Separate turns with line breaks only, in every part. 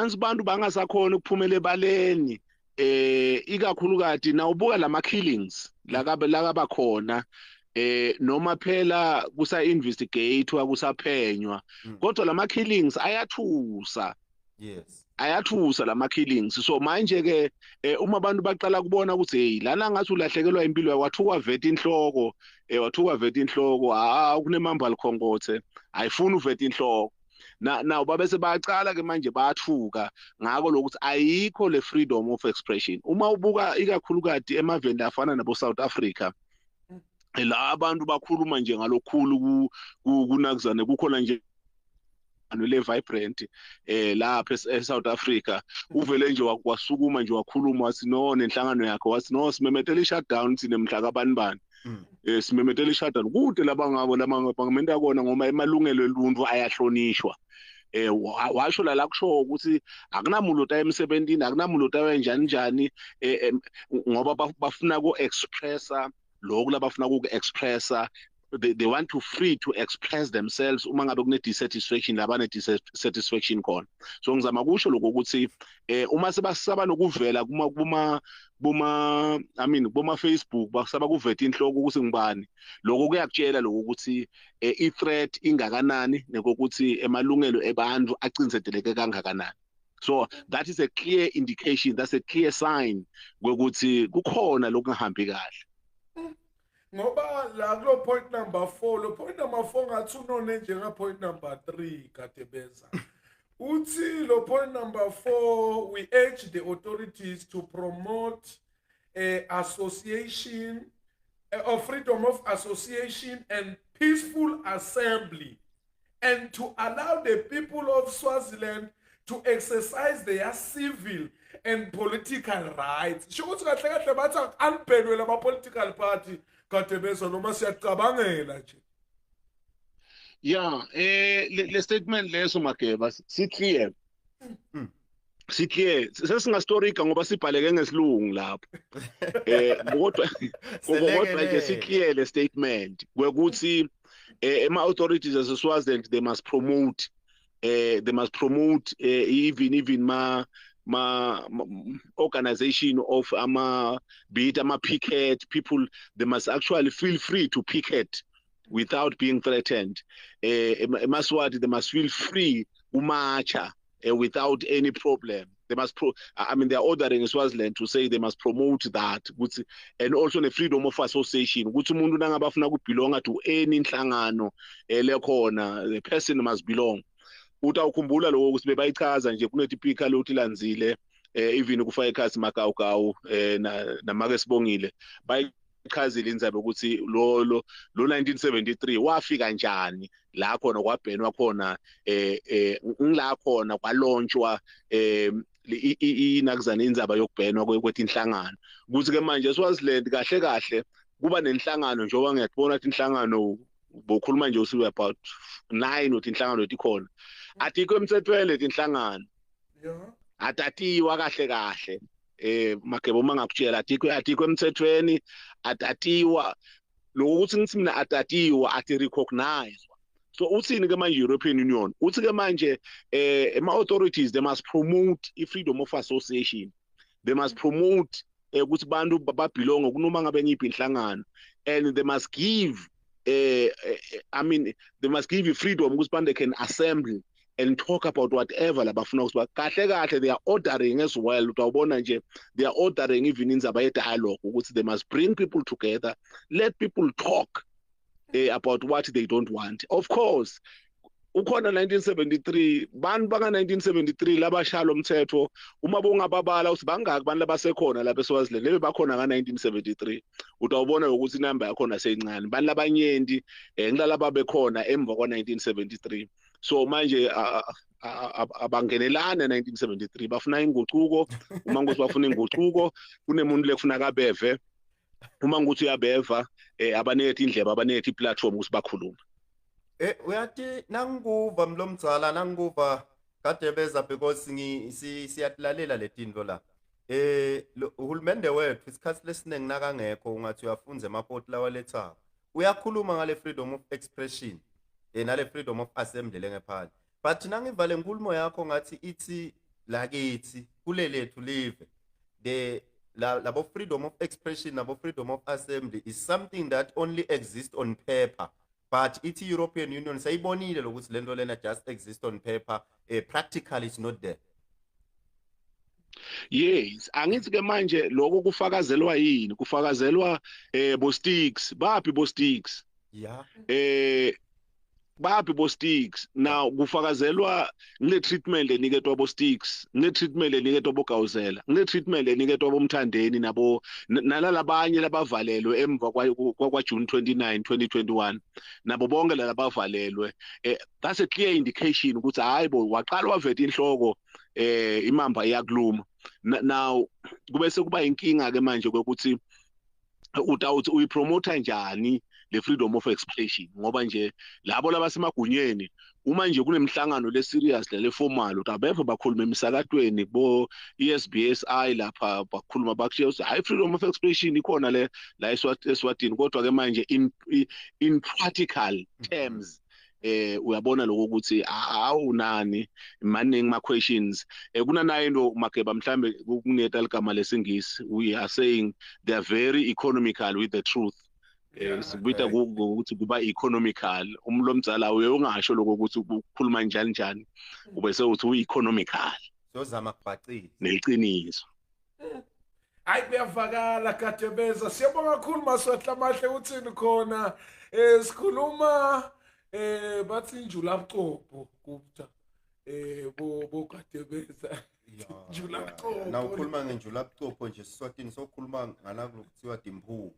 once bantu bangasakhona ukuphumela ebaleni ikakhulukazi nawubuka lama killings lakaba khona noma phela kusa investigatewa kusaphenywa kodwa lama killings ayathusa.
Yes.
Ayathusa lama killings. So manje ke uma abantu baqala kubona ukuthi hey lana ngathi ulahlekelwa impilo wathuka vete inhloko wathuka vete inhloko kunemamba likhongothe ayifuni uvete inhloko na babese bayacala ke manje bayathuka ngako lokuthi ayikho le freedom of expression. Uma ubuka ikakhulukazi emaveni afana nabo South Africa la abantu bakhuluma nje ngalokhulu kunakuzane kukhona nje le vibrant lapha eSouth Africa uvele nje wasukuma nje wakhuluma wathi no nenhlangano yakhe wathi no simemetela i-shutdown sine mhla kabanibani simemetela i-shutdown kude labangabo bangamenta yakona ngoma emalungelo eluntu ayahlonishwa. Washo la kusho ukuthi akunamuntu emsebenzini akunamuntu oyenjani ngoba bafuna ku-expressa lokho labafuna ku-expressa. They want to free to express themselves uma ngabe kune dissatisfaction labane dissatisfaction khona. So ngizama kusho lokho ukuthi uma sebasaba nokuvela kuma Facebook basaba kuveta inhloko ukuthi ngibani lokho kuyakutshela lokho ukuthi i-threat ingakanani nekokuthi emalungelo ebantu acinzeteleke kangakanani. So that is a clear indication, that's a clear sign ukuthi kukhona lokungahambi kahle.
Ngoba la kulo point number 4 lo point number 4 ngathi unone njenga point number 3 Gadebeza uthi lo point number 4 we urge the authorities to promote association of freedom of association and peaceful assembly and to allow the people of Swaziland to exercise their civil and political rights. Shokuthi kahle kahle bathi anibhenwe lama political party Gadebeza noma siyacabangela nje.
Yeah, le statement leso Mageba si-clear. Si-clear. Sesingastorika ngoba sibhaleke ngesilungu lapho. Kodwa nje si-clear le statement kwekuthi ama-authorities as-Swaziland they must promote even ma organization of be it picket people, they must actually feel free to picket without being threatened. Maswati, they must feel free umacha without any problem. They must they are ordering Swaziland to say they must promote that, and also the freedom of association. Ukuthi umuntu nangabafuna ukubelonga to any inhlangano lekhona, the person must belong. Utawukhumbula lokho ukuthi bebayichaza nje kunetipika lokuthi lanzile even kufaka ikhasi makawukawu namake sibongile bayichazile indaba ukuthi lo 1973 wafika kanjani la khona kwabhenwa khona ngila khona kwalonchwa inakuzana indzaba yokubhenwa kwetinhlangano ukuthi ke manje Swaziland kahle kahle kuba nenhlangano njengoba ngiyabona ukuthi inhlangano bokhuluma nje usiwe about 9 otinhlangano letikhona atikho emthethweni letinhlangano atatiwa kahle kahle Mageba uma ngakutshela atikho emthethweni atatiwa lokuthi ngithi mina atatiwa ati recognize. So uthini ke manje European Union uthi ke manje ama authorities they must promote freedom of association, they must promote ukuthi bantu babelong kunoma ngabe ngiphi inhlangano, and they must give they must give you freedom ukuthi they can assemble and talk about whatever labafuna ukuthi kahle kahle they are ordering as well. Utawubona nje they are ordering even indzaba ye dialogue ukuthi they must bring people together, let people talk about what they don't want. Of course ukhona 1973 bantu baka 1973 labashalo umthetho uma bongababala ukuthi bangaki abantu labasekhona lapha eSwaziland lebe bakhona ka 1973 utawubona ukuthi inamba yakhona seyincane bantu labanyenti ngilala bekhona emva kwa 1973. So manje abangenelana 1973 bafuna inguquko uma ngokuthi bafuna inguquko kunemuntu lekufuna kabeve uma ngokuthi uyabeva abanethe indlebe abanethe iplatform ukuthi bakhuluma.
Uyathi nanguva mlomdzala nanguva Gadebeza because siyatlalela letinto la. Uhulumende wethu isikhathi lesiningi nakangekho ungathi uyafunza emapoti lawa letha. Uyakhuluma ngale freedom of expression nale freedom of assembly lengephandle. But nangivale inkulumo yakho ngathi ithi lakithi kulelethu live the labo freedom of expression nabo freedom of assembly is something that only exists on paper, but ithi European Union sayibonile lokuthi lento lena just exists on paper, practically it's not there.
Yes, angithi ke manje lokho kufakazelwa yini? Kufakazelwa bo sticks, baphi bo sticks?
Yeah.
Baphi bo sticks? Now kufakazelwa ngile treatment leniketwa bo sticks, ngile treatment leniketwa bo Gawuzela, ngile treatment leniketwa bo Mthandeni nabo nalalabanye labavalelwe emva kwa June 29, 2021. Nabo bonke labavalelwe. That's a clear indication ukuthi hayibo waqala waveta inhloko imamba iyakuluma. Now kube sekuba inkinga ke manje ukuthi utawuthi uyipromote njani le freedom of expression ngoba nje labo labasemagunyeni uma nje kunemhlangano le serious le formal utabeve bakhuluma emisakatweni bo ESBSI lapha bakhuluma bakushiya ukuthi hayi freedom of expression ikhona la eSwatini kodwa ke manje in practical terms uyabona lokho ukuthi awunani maningi ma questions kunanayo into Mageba mhlambe kuneta ligama lesingisi we are saying they are very economical with the truth. Sibita ukuthi kuba economical umlomdzala uye ungasho lokho ukuthi ukukhuluma njani ube sewuthi u-economical
sozama kubhacisa
neliciniso.
Hayi kuyavakala Gadebeza, siyabonga kakhulu Maswahla amahle uthini khona sikhuluma bathi njulaqobo kupta bo Gadebeza njulaqobo
na ukhuluma ngenjulaqobo nje Siswatini sokhuluma ngala kuthiwa dimphunga.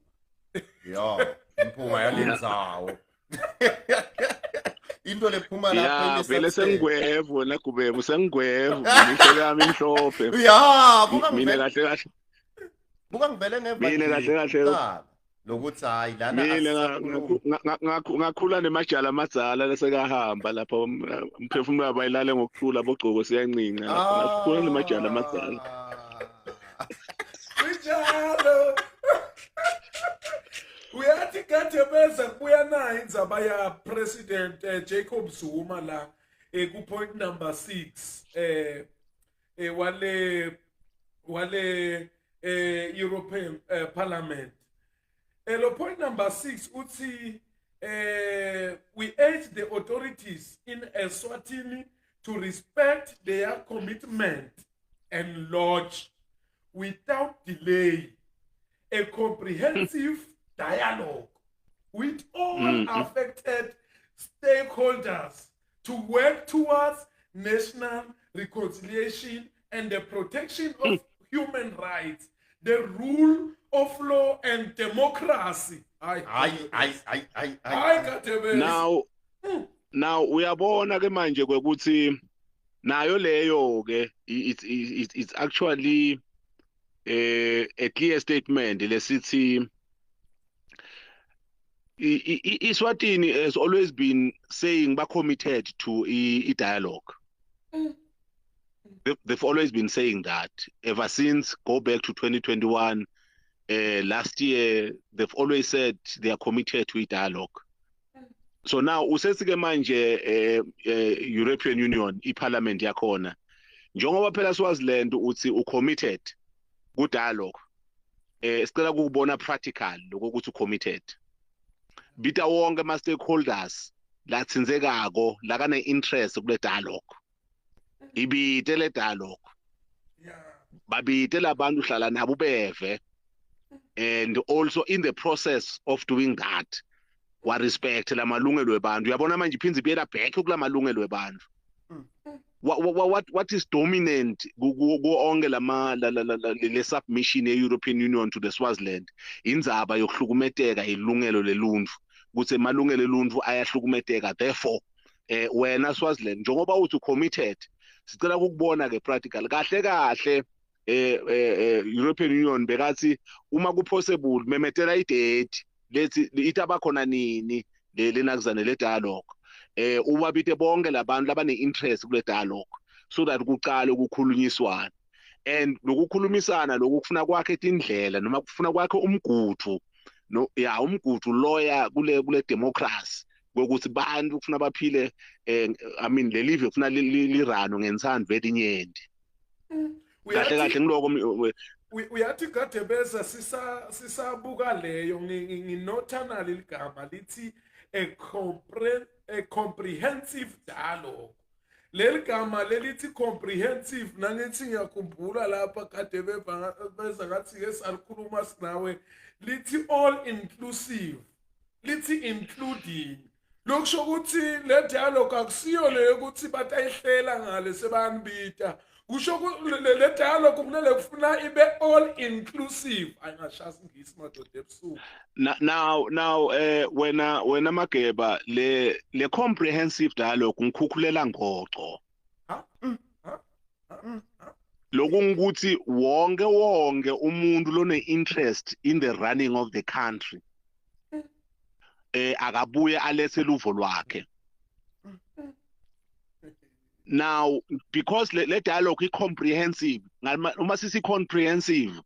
Yeah, imphunga yalenzawo. Into lephuma lapha
vele sengwevu la Gubevu sengwevu ngihlelo yami imhlophe.
Yeah,
mina kahle
buka ngivele ngeva
mina kahle
lokuthi hayi lana
ngakhula nemajala amadzala lesekahamba lapha umphefumulo wabo ayilale ngokuthula bogcoko siyancinga lapha ngakhula nemajala amadzala.
Kunjalo uyathi Gadebeza kubuya nayo indzaba ya President Jacob Zuma la ku point number 6 wale European Parliament. Lo point number 6 uthi we urge the authorities in Eswatini to respect their commitment and lodge without delay a comprehensive dialogue with all affected stakeholders to work towards national reconciliation and the protection of human rights, the rule of law and democracy.
Now uyabona ke manje kwekuthi nayo leyo ke it's actually a clear statement lesithi Eswatini has always been saying ba committed to a dialogue. They've always been saying that ever since go back to 2021. Last year they've always said they are committed to a dialogue. So now usesike manje European Union iParliament yakhona njengoba phela Swaziland uthi ucommitted ku dialogue sicela ukubona practical lokuthi ucommitted bita wonke ama stakeholders latsinzekako lakane interest kule dialogue ibite le dialogue babite labantu hlala nabo beve and also in the process of doing that wa respect la malungelo ebantu uyabona manje iphinzi biyela back kula malungelo ebantu what is dominant onke le submission ye-European Union to the Swaziland indzaba yokuhlukumeteka ilungelo leluntu ukuthi malungelo eluntu ayahlukumeteka therefore wena Swaziland njengoba uthi committed sicela ukubona ke practical kahle European Union bekathi uma ku possible memetela idate lethi itaba khona nini lenakuzane le dialogue ubabite bonke labantu labane interest kule dialogue so that kuqale ukukhulunyiswana and lokukhulumisana lokufuna kwakhe indlela noma kufuna kwakhe umgudu no ya umgudu lawyer kule democracy ukuthi bantu kufuna baphile I mean le live kufuna lirano ngensando vetinyenti kahle kahle ngiloko
uyathi Gadebeza sisabuka leyo nginothana leligama lithi a comprehensive dialogue. Leli gama lelithi comprehensive nangithi ngiyakhumbula lapha Gadebeza ngathi ke salikhuluma sinawe lithi all inclusive, lithi including. Lokusho ukuthi le dialogue akusiyo leyo ukuthi batayihlela ngale sebanibita. Kusho ukuthi le dialogue kumele kufuna ibe all inclusive. Ayingashazi ngisi madoda ebusuku.
Now wena Mageba le comprehensive dialogue ngikhukhulela ngoco. Lokungukuthi wonke umuntu lone interest in the running of the country akabuye alethe luvo lwakhe. Now because le dialogue is comprehensive, uma sisi comprehensive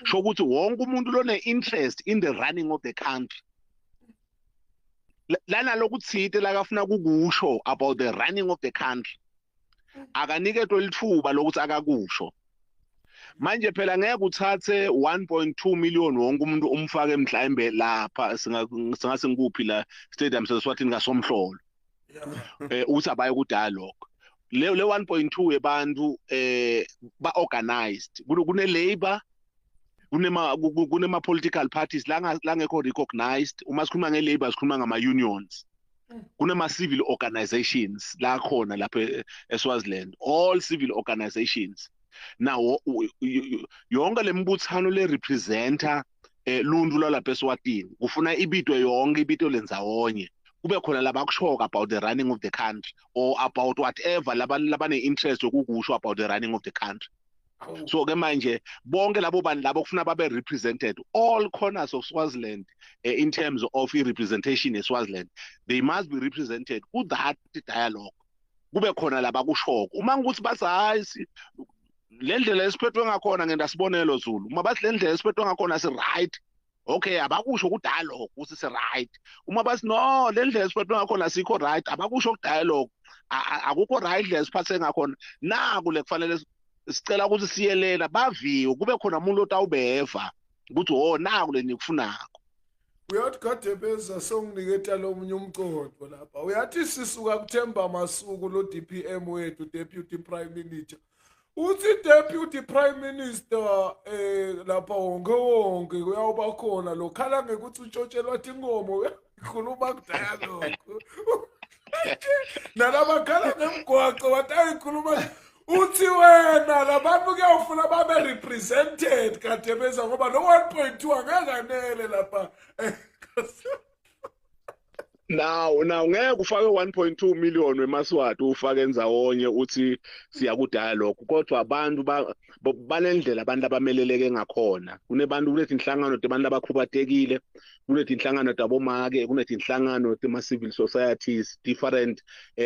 sho ukuthi wonke umuntu lone interest in the running of the country lana lokuthite lakafuna kukusho about the running of the country akanike lithuba lokuthi akakusho. Manje phela ngeke uthathe 1.2 million wonke umuntu umfake mhlambe lapha singase ngikuphi la stadium seSwatini kaSomhlolo uthi abaye ku dialogue le 1.2 yebantu ba organized kune labor kunema political parties la ngekho recognized. Uma sikhuluma nge-labor sikhuluma ngama unions, kunema civil organizations la khona lapha eSwaziland, all civil organizations. Now yonke lembuthano le representer lundu lwalapha eSwatini kufuna ibito yonke ibito lenzawonye kube khona labakushoka about the running of the country or about whatever labane interest yokukusho about the running of the country. So ke manje bonke labo bantu labo kufuna babe represented all corners of Swaziland in terms of representation eSwaziland, they must be represented ku that dialogue. Kube khona labakushoko uma ukuthi bathi hayi lendlela esiphethwe ngakhona ngenda sibonelo Zulu, uma bathi lendlela esiphethwe ngakhona si right, okay abakusho ku dialogue ukuthi si right. Uma bathi no lendlela esiphethwe ngakhona sikho right, abakusho ku dialogue akukho right le siphathe ngakhona. Naku le kufanele sicela ukuthi siyelela baviwe kube khona umuntu otawubeva ukuthi oh naku le nikufunako.
Uyathi Gadebeza songiniketa lo munye umcondo lapha. Uyathi sisuka kuThemba Masuku lo DPM wethu Deputy Prime Minister. Uthi Deputy Prime Minister lapha wonke uyawuba khona lo khala ngekuthi utshotshelwa inkomo ikhuluma ku dialogue. Nalaba khala ngemgwaqo watayikhuluma uthi wena labantu kuyawufuna babe represented Gadebeza ngoba lo 1.2 angakanele lapha.
Now ngeke ufake 1.2 million wemaswati ufake nzawonye uthi siya ku dialogue, kodwa abantu banendlela abantu abameleleke ngakhona. Kunebantu kulethi inhlangano abantu abakhubatekile, kulethi inhlangano tabomake, kunethi inhlangano tema civil societies, different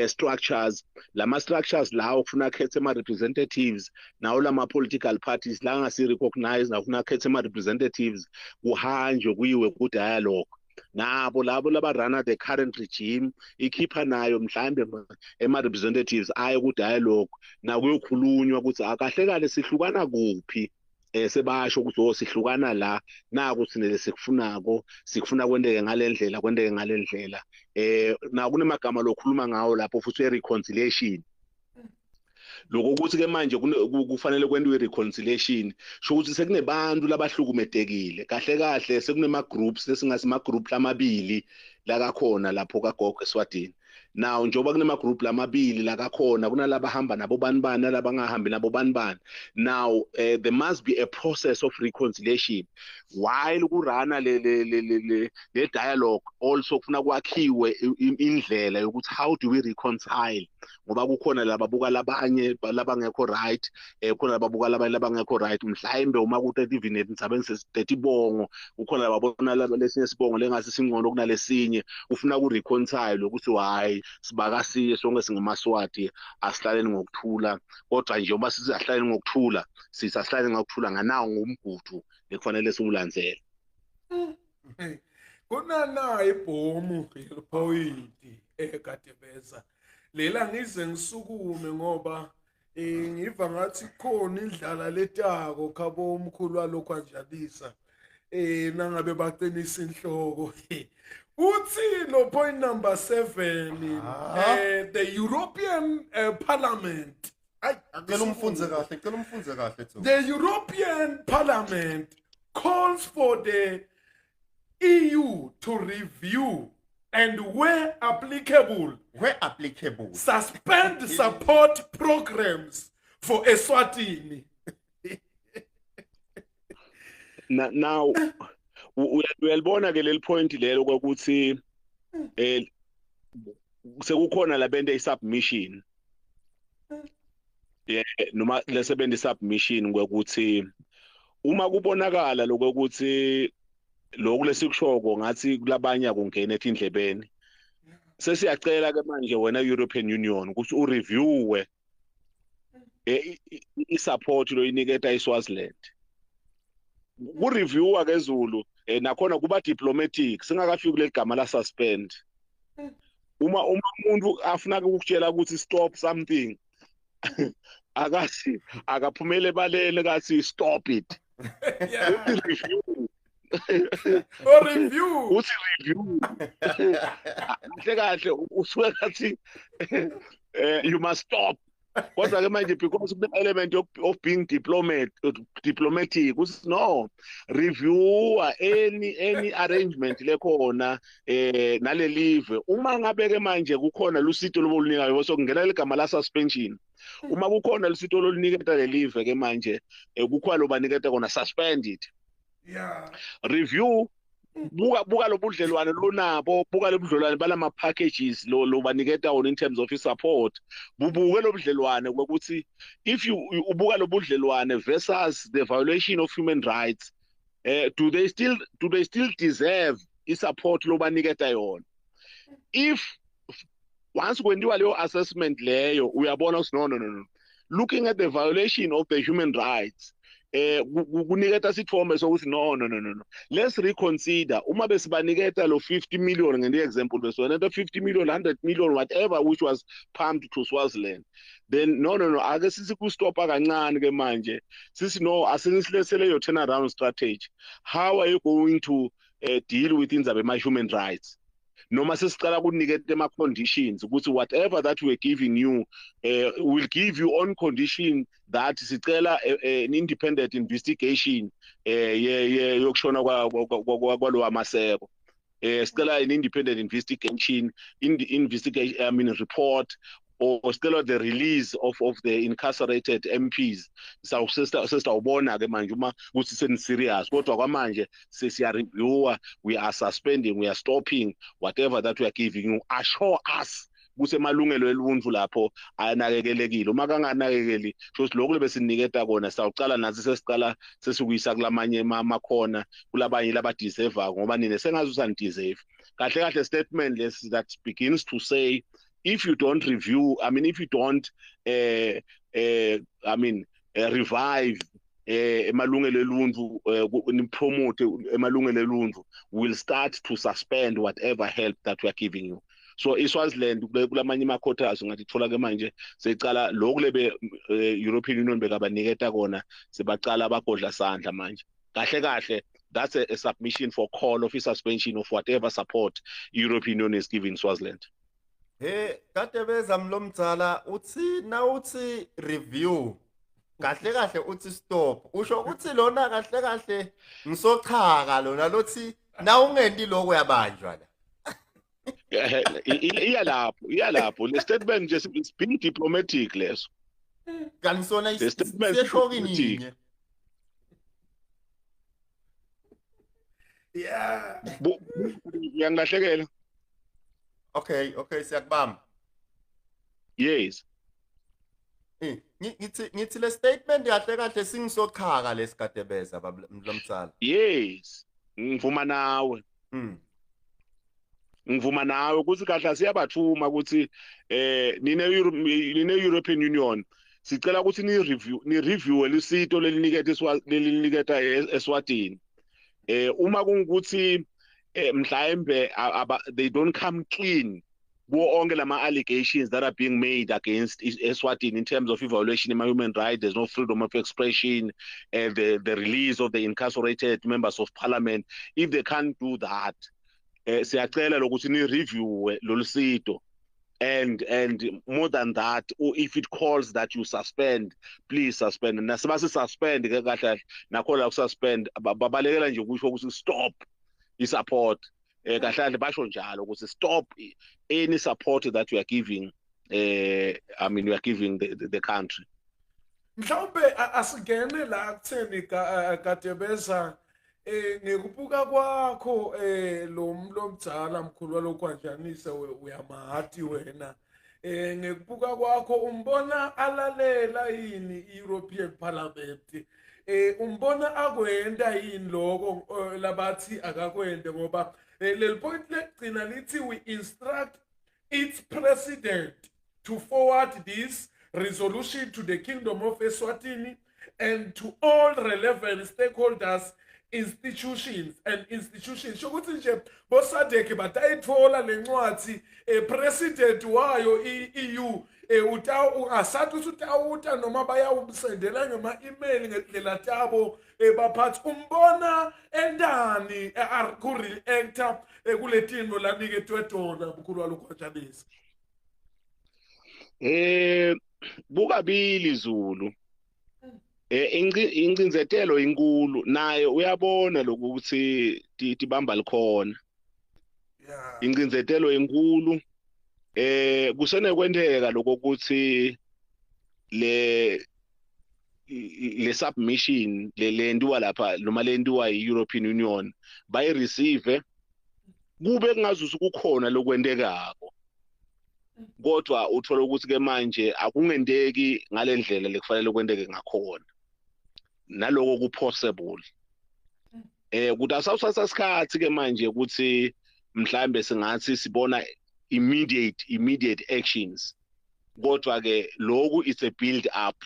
structures. Lama structures lawo kufuna khethe ama representatives, nawo lama political parties la ngasi recognize na kufuna khethe ama representatives kuhanjwe kuyiwe ku dialogue. Nabo labo labarana the current regime ikhipha nayo mhlambe ema representatives ayo ku dialogue na kuyokhulunywa ukuthi akahle kale sihlukana kuphi sebasho ukuthi sihlukana la naku sinele sikufunako sikufuna kwendeke ngalendlela na kunemagama lokhuluma ngawo lapho futhi reconciliation. Lokho ukuthi ke manje kufanele kwendwe reconciliation sho ukuthi sekunebantu labahlukumedekile kahle sekunema groups lesingasi group lamabili la kakhona lapho kaGogo eSwatini. Now njoba kunema group lamabili la kakhona kunalaba hamba nabo banibani nalaba ngahambi nabo banibani. Now there must be a process of reconciliation while kurana le dialogue. Also kufuna kwakhiwe indlela yokuthi how do we reconcile ngoba kukhona lababuka labanye labangekho right kukhona lababuka labanye labangekho right. Mhlawumbe uma ku30 even nisebenzise 30 bongo kukhona lababona lesinye sibongo lengase singcono kunalesinye ufuna ku reconcile ukuthi hayi sibakasiye sonke singemaswati asihlaleni ngokuthula, kodwa nje uma sisahlaleni ngokuthula sisahlaleni ngokuthula nganawo ngumgudu lekufanele siwulandzele.
Kunana ibhomu point Gadebeza lela ngize ngisukume ngoba ngiva ngathi khona indlala letako khabo umkhulu walokho anjalisa nangabe baqinisa inhloko uthi no point number 7 the European Parliament the European Parliament calls for the EU to review and where applicable, suspend support programs for Eswatini.
Now uyalibona ke leli point lelo ukuthi sekukhona labende isubmission noma lesebende submission ngokuthi uma kubonakala lokuthi lokho lesikushoko ngathi kulabanye akungena etindlebeni sesiyacela ke manje wena European Union ukuthi ureviewe isupport lo iniketa iSwaziland kureviewa ke Zulu nakhona kuba diplomatic singakafiki kule gama la suspend uma umuntu afuna ukutshela ukuthi stop something akathi akaphumele balele kathi stop it review
review
uthi review kahle usuke kathi you must stop kodwa ke manje because the element of being diplomatic uthi no review any arrangement lekhona nale live uma ngabe ke manje kukhona lusito lobolunikayo bese kungena legama la suspension uma kukhona lusito loluniketa le live ke manje kukhona lobaniketa kona suspended review buka lobudlelwane lonabo buka lobudlelwane balama packages lo baniketa on in terms of support bubuke lobudlelwane ukuthi if you ubuka lobudlelwane versus the violation of human rights do they still deserve support lo baniketa yona if once kwenziwa leyo assessment leyo uyabona ukuthi no looking at the violation of the human rights kuniketa sithombe sokuthi no let's reconsider uma besibaniketa lo 50 million ngene example besona 50 million 100 million whatever which was pumped to Swaziland then no ake sisi ku stopa kancane ke manje sisi no asinisilesele yo turnaround strategy how are you going to deal with inzabe my human rights noma sesicala kuniketa ema conditions ukuthi whatever that we're giving you will give you on condition that sicela an independent investigation yokushona kwalo amaseko sicela an independent investigation report or sicela the release of the incarcerated MPs sesawubona ke manje uma ukuthi seni serious kodwa kwamanje sesiya review we are suspending we are stopping whatever that we are giving you assure us kuse malungelo eluntu lapho ayanakekelekile uma kanganakekeli shothi lokho lebesiniketa kona sawucala nathi sesicala sesukuyisa kulamanye amakhona kulabanye laba deserve ngoba nine sengazi usani deserve kahle statement less that begins to say if you don't review if you don't revive emalungelo eluntu promote emalungelo eluntu will start to suspend whatever help that we are giving you so iSwaziland kulamanye amakhotas ngathi thola ke manje secala lokho lebe European Union bekabaniketa kona sebacala abagodla sandla manje kahle that's a submission for call of suspension of whatever support European Union is giving Swaziland.
Gadebeza mlomdzala uthi review kahle uthi stop usho ukuthi lona kahle ngisochaka lona lothi na ungendi lokho uyabanjwa la
iyalapho le statement nje is being diplomatic leso
kanisona iseshokini
yangahlekela
okay siyakubamba
yes
ngithi le statement kahle singisochaka lesigadebeza mlomtsala
yes ngivuma nawe ukuthi kahle siyabathuma ukuthi nine European Union sicela ukuthi ni review lesito leliniketa eSwatini uma kungukuthi mhlambe they don't come clean all the allegations that are being made against Eswatini in terms of violation of human rights, there's no freedom of expression, the release of the incarcerated members of parliament. If they can't do that, siyacela ukuthi ni review lolusito, and more than that, or if it calls that you suspend, please suspend. Nasibasi suspend ke kahle nakho la suspend babalekela nje ukusho ukuthi stop i-support. Kahle basho njalo ukuthi stop any support that you are giving, I mean, you are giving the country.
Mhlawumbe asingene la kutheni Gadebeza ngekubuka kwakho lo mdzala mkhulu walokwanjanisa uyamahati wena ngekubuka kwakho umbona alalela yini i-European Parliament umbona akwenda yini lokho labathi akakwende ngoba leli point legcina lithi we instruct its president to forward this resolution to the Kingdom of Eswatini and to all relevant stakeholders, institutions. Shokuthi nje bosadeke batayithola lencwadi president wayo EU ungasathi usutawuta noma bayawusendela ngama email ngendlela tabo baphathi umbona endani ku reactor kuletino laniketwe tona mkhulu walokwanjanisa.
Bukabili Zulu. Incinzetelo inkulu naye uyabona lokuthi tibamba likhona. Incinzetelo inkulu kusene kwenteka lokuthi le submission lendiwa lapha noma lendiwa yi-European Union bayi receive kube kungazuza ukukhona lokwendekako. Kodwa uthola ukuthi ke manje akungendeki ngalendlela lekufanele kwendeke ngakhona naloko ku possible ukuthi asawusasa isikhathi ke manje ukuthi mhlambe singathi sibona immediate actions, kodwa ke lokhu is a build up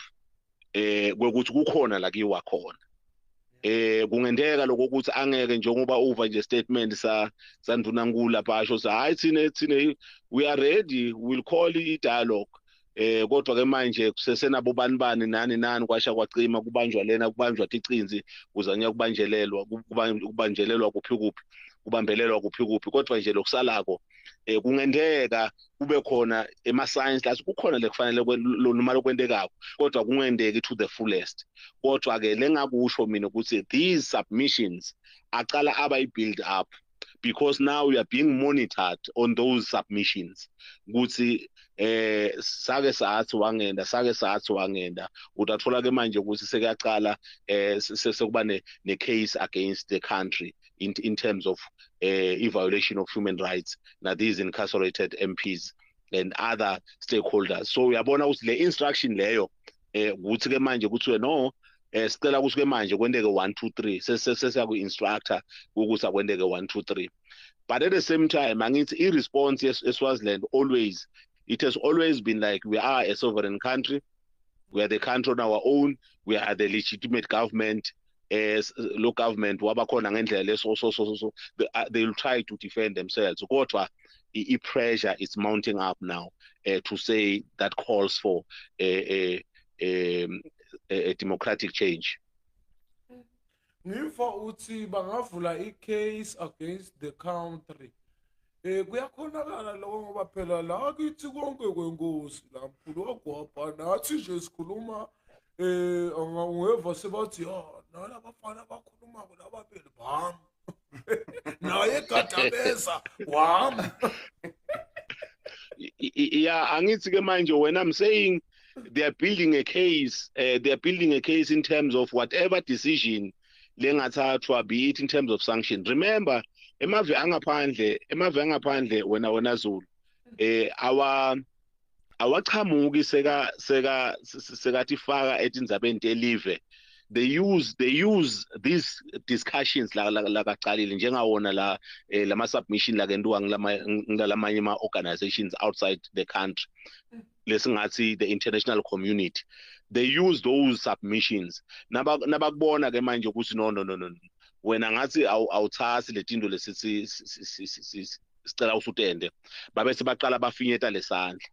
kwekuthi kukhona la kiwa khona. Kungendeka lokho ukuthi angeke njengoba uva nje statement sandvunankulu lapha asho hayi thine we are ready, we'll call it dialogue. Kodwa ke manje kusesenabo banibani nani kwasha kwacima kubanjwa lena kubanjwa ticinzi kuzanya kubanjelelwa kubambelelwa kuphi kodwa nje lokusalako kungendeka kube khona ema-science class kukhona lekufanele noma lokwendekako kodwa kungendeki to the fullest. Kodwa ke lengakusho mina ukuthi these submissions aqala abayi-build up because now we are being monitored on those submissions ukuthi sake sathi wangenda utathola ke manje ukuthi sekuyaqala sekuba ne-case against the country in terms of violation of human rights na these incarcerated MPs and other stakeholders. So uyabona ukuthi le instruction leyo ukuthi ke manje kuthiwe no sicela ukuthi ke manje kwendeke 1 2 3 sesiyaku instructor ukuthi akwendeke 1 2 3. But at the same time angithi i-response eSwaziland it has always been like we are a sovereign country, we are the country on our own, we are the legitimate government. Local government wabakhona ngendlela so they will try to defend themselves. Kodwa i-pressure is mounting up now to say that calls for a democratic change.
Ngifa uthi bangavula i-case against the country. Kuyakhonakala lokho ngoba phela la kithi konke kwenkosi la mkhulu ogwapha nathi nje sikhuluma angaweva sebathi nala bafana bakhuluma lababili bam naye Gadebeza wam.
Yeah, angithi ke manje when I'm saying they are building a case in terms of whatever decision lengathathwa, be it in terms of sanctions. Remember emave angaphandle wena Zulu awaqhamuki sekatifaka etindzabeni telive. They use these discussions lakaqalile njengawona lama submission lakenziwa ngilamanye ama organizations outside the country lesingathi the international community. They use those submissions nabakubona ke manje ukuthi no wena ngathi awuthasi letinto lesithi sicela usutende babe sebaqala bafinyeta lesandla